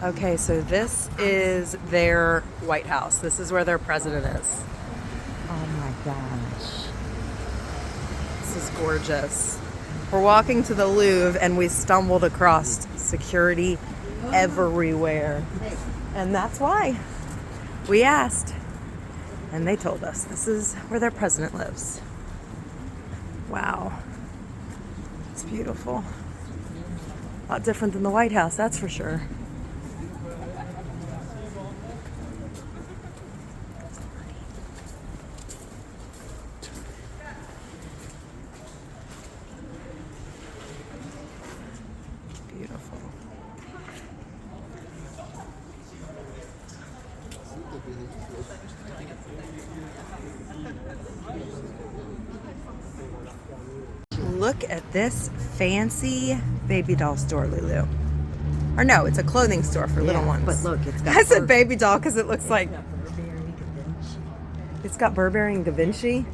Okay, so this is their White House. This is where their president is. Oh my gosh. This is gorgeous. We're walking to the Louvre and we stumbled across security everywhere. And that's why we asked. And they told us this is where their president lives. Wow. It's beautiful. A lot different than the White House, that's for sure. Beautiful. Look at this fancy baby doll store, Lulu. Or no, it's a clothing store for little ones. But look, it's got. I said baby doll because it looks like. It's got Burberry and Da Vinci.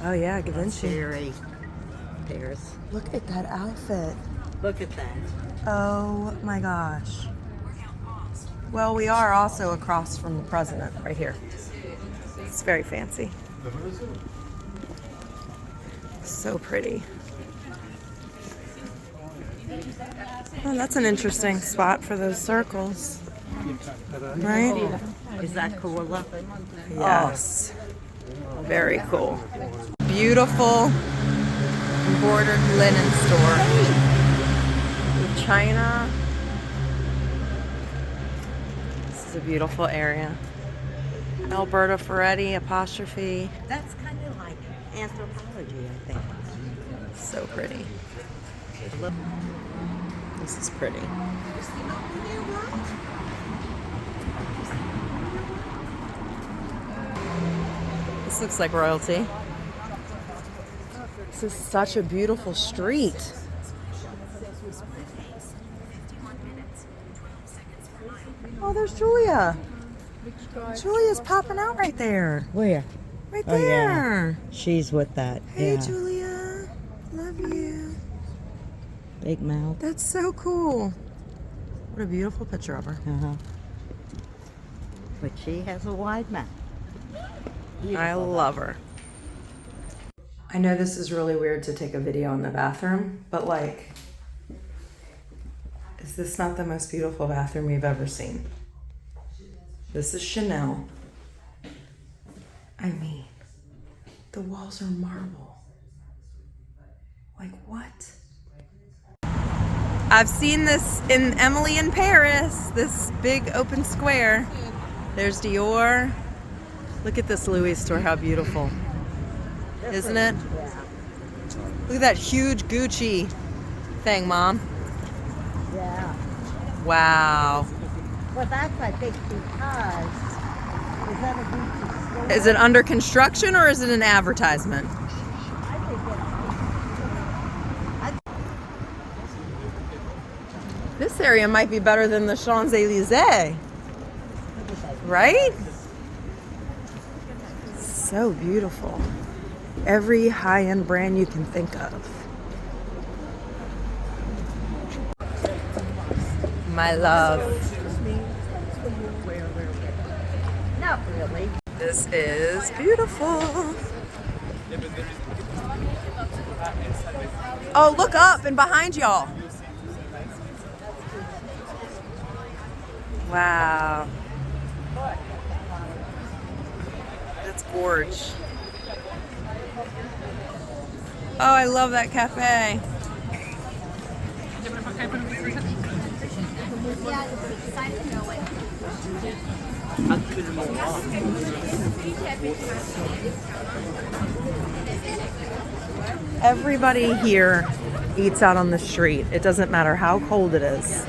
Oh yeah, Da Vinci. Very Paris. Look at that outfit. Look at that. Oh my gosh. Well, we are also across from the president right here. It's very fancy. So pretty. Oh, that's an interesting spot for those circles. Right? Is that cool? Yes. Very cool. Beautiful embroidered linen store. With China. This is a beautiful area. Alberta Ferretti apostrophe. That's kind of like anthropology, I think. So pretty. This is pretty. This looks like royalty. This is such a beautiful street. Oh, there's Julia. Julia's popping out right there. Where? Right Oh, there. yeah. She's with that. Hey, Yeah. Julia. Love you. Big mouth. That's so cool. What a beautiful picture of her. Uh-huh. But she has a wide mouth. I love her. I know this is really weird to take a video in the bathroom, but like, is this not the most beautiful bathroom you've ever seen? This is Chanel. I mean, the walls are marble. Like what? I've seen this in Emily in Paris, this big open square. There's Dior. Look at this Louis store, how beautiful. Isn't it? Yeah. Look at that huge Gucci thing, Mom. Yeah. Wow. Well, that's, I think, because is that a Gucci store? Is it under construction or is it an advertisement? I think This area might be better than the Champs-Élysées. Right? So beautiful. Every high-end brand you can think of. My love. not really. This is beautiful. Oh, look up and behind y'all. Wow. That's gorge. Oh, I love that cafe. Everybody here eats out on the street. It doesn't matter how cold it is.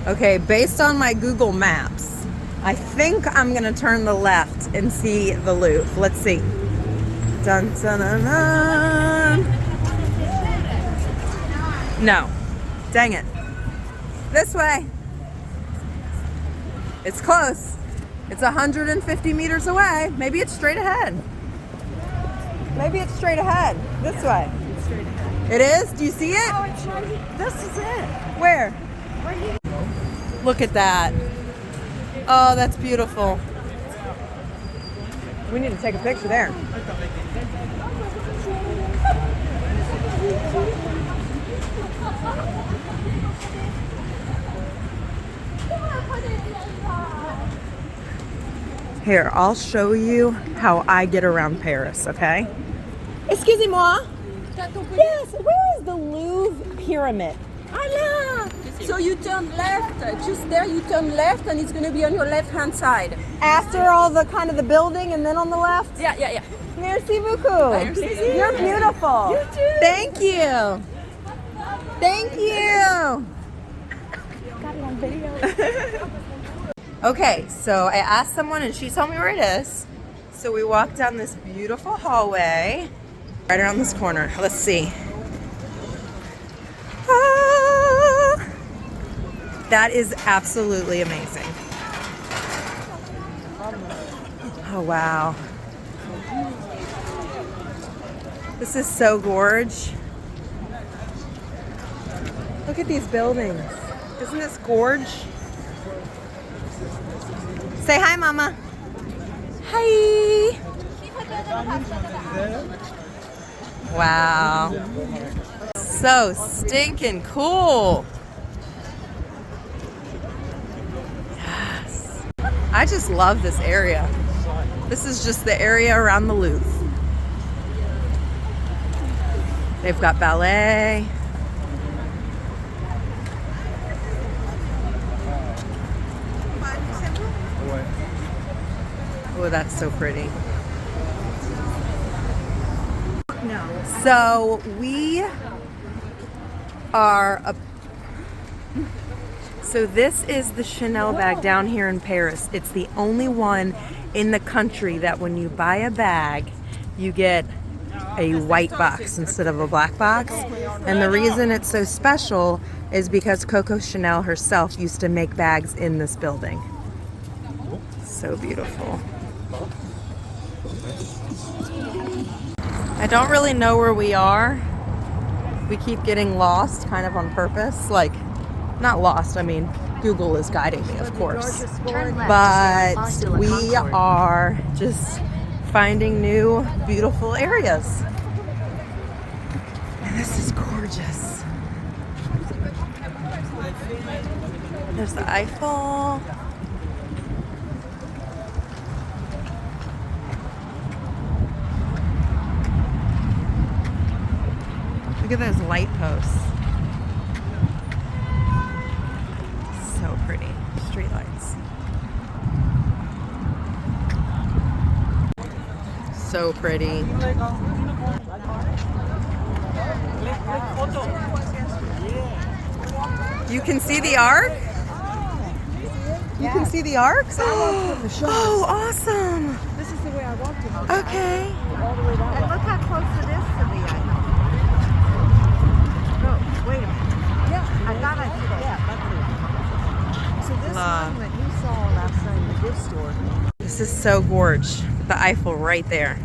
Okay, based on my Google Maps, I think I'm gonna turn the left and see the Louvre. Let's see. Dun dun dun dun. No. Dang it. This way. It's close. It's 150 meters away. Maybe it's straight ahead. Maybe it's straight ahead. This way. It's straight ahead. It is? Do you see it? Oh, it's right here. This is it. Where? Right here. Look at that. Oh, that's beautiful. We need to take a picture there. Here, I'll show you how I get around Paris, okay? Excusez-moi. Yes, where is the Louvre pyramid? Allah! So you turn left, just there you turn left and it's going to be on your left-hand side. After all the kind of the building and then on the left? Yeah. Merci beaucoup. Merci. You're beautiful. You too. Thank you. Thank you. Got it on video. Okay, so I asked someone and she told me where it is. So we walked down this beautiful hallway right around this corner. Let's see. Ah, that is absolutely amazing. Oh, wow. This is so gorge. Look at these buildings. Isn't this gorge? Say hi, Mama. Hi. Wow. So stinking cool. Yes. I just love this area. This is just the area around the Louvre. They've got ballet. Oh, that's so pretty. No. So we are so this is the Chanel bag down here in Paris. It's the only one in the country that when you buy a bag, you get a white box instead of a black box. And the reason it's so special is because Coco Chanel herself used to make bags in this building. So beautiful. I don't really know where we are. We keep getting lost kind of on purpose. Like, not lost, I mean, Google is guiding me, of course. But we are just finding new, beautiful areas. And this is gorgeous. There's the Eiffel. Look at those light posts. So pretty. Street lights. So pretty. You can see the arc? You can see the arcs? Oh, awesome. This is the way I walked it. Okay. All the way down. And look how close it is to the Eiffel. No, wait a minute. Yeah, I thought I said yeah. So this one that you saw last night in the gift store. This is so gorge. The Eiffel right there.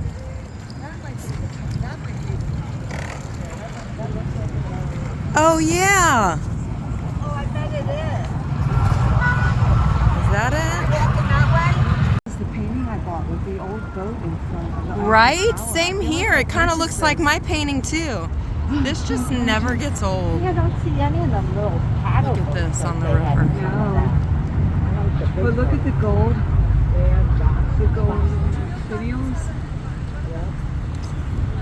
Oh yeah. Oh, I bet it is. Is that it? That way? It's the painting I bought with the old boat in front of it. Right? Same here. It kind of looks like my painting too. This just never gets old. I don't see any of them little paddle Look at boats this that on the they had river. now. But look at the gold. The gold videos.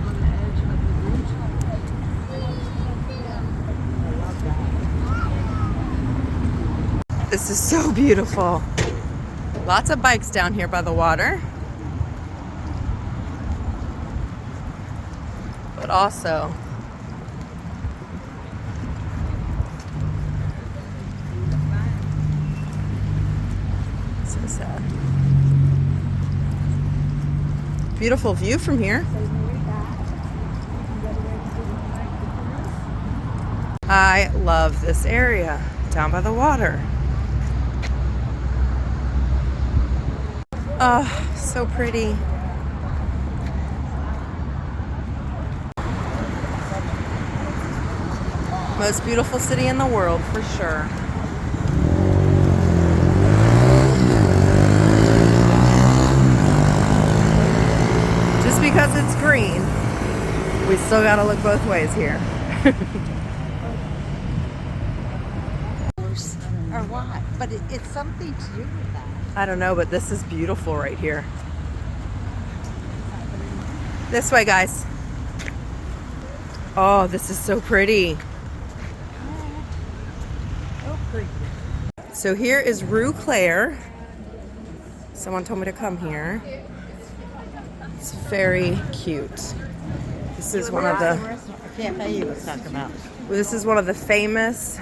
On the edge of the bridge. This is so beautiful. Lots of bikes down here by the water. But also so sad. Beautiful view from here. I love this area down by the water. Oh, so pretty. Most beautiful city in the world, for sure. Just because it's green, we still gotta look both ways here. Or what? But it's something to do with that. I don't know, but this is beautiful right here. This way, guys. Oh, this is so pretty. Oh, pretty. So here is Rue Cler. Someone told me to come here. It's very cute. This is one of the cafe you was talking about. This is one of the famous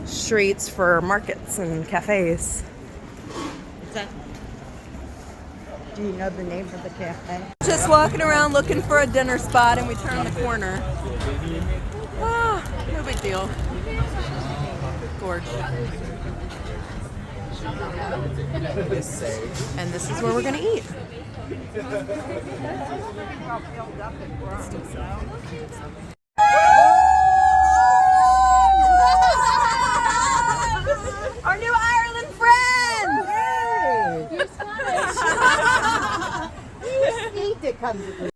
streets for markets and cafes. Is that? Do you know the name of the cafe? Just walking around looking for a dinner spot, and we turn the corner. Ah, no big deal. Gorge. And this is where we're gonna eat.